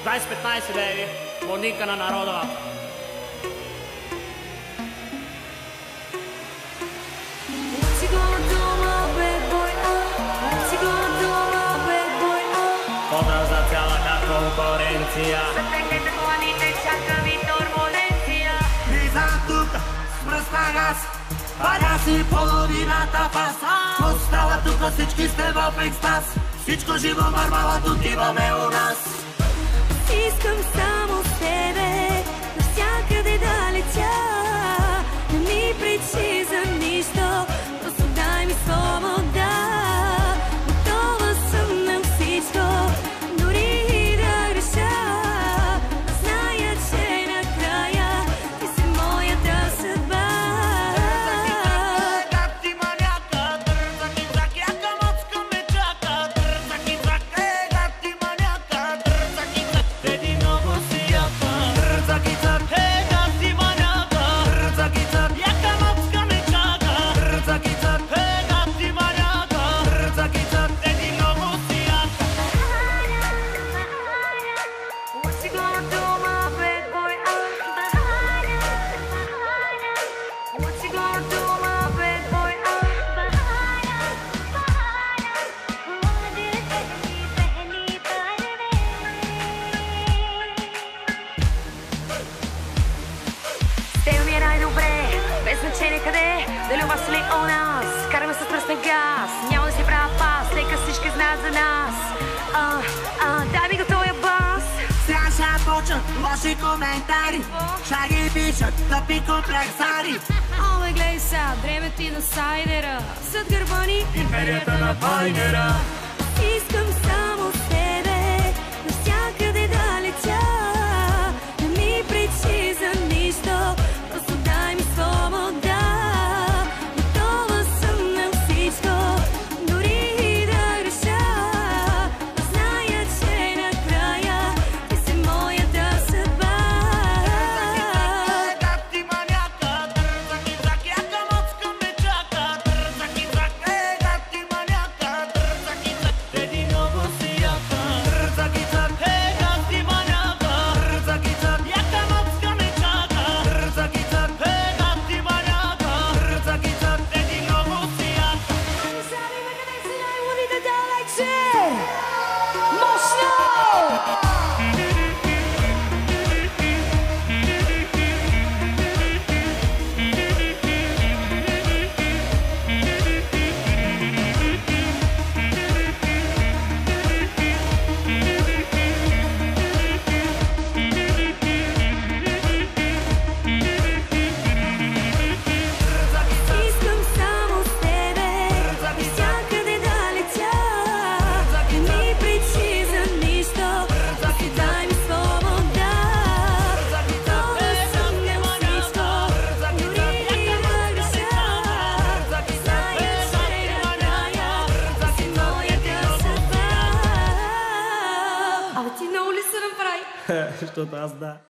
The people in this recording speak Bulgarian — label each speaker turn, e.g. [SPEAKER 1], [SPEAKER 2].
[SPEAKER 1] 2015, бейби, Моника на народа. Pozdrav za cялата конкуренция.
[SPEAKER 2] Затегнете коланите, чака ви турбуленция.
[SPEAKER 3] Влизам тук с мръсна газ, паля си половината фас. Остава тук, всички сте в екстаз. Всичко живо мармалът отиваме у нас.
[SPEAKER 4] Искам само с тебе навсякъде да летя. Не ми пречи за нищо, просто дай ми свобода. Готова съм на всичко, дори и да греша. Зная, че накрая ти си моята съдба. Без значение къде, дали у вас или у нас. Караме с пръстен газ, няма да си правя пас. Нека всички знаят за нас. Дай ми готовия бас.
[SPEAKER 3] Сега ще почнат лоши коментари. Ще ги пишат тъпи комплексари.
[SPEAKER 4] Ой, гледай сега, дреме ти на сайдера. Зад гърба ни
[SPEAKER 1] Империята на Пайнера.
[SPEAKER 4] искам само с тебе навсякъде да летя. Не ми пречи за нищо, просто дай ми свобода. Готова съм на всичко, дори и да греша. Зная, че накрая ти си моята съдба. Искам само с тебе навсякъде да летя. Не ми пречи за нищо, просто дай ми свобода. Готова съм на всичко, дори и да греша. Зная, че накрая ти си моята съдба. Абе ти много ли се направи?
[SPEAKER 1] Защото аз да.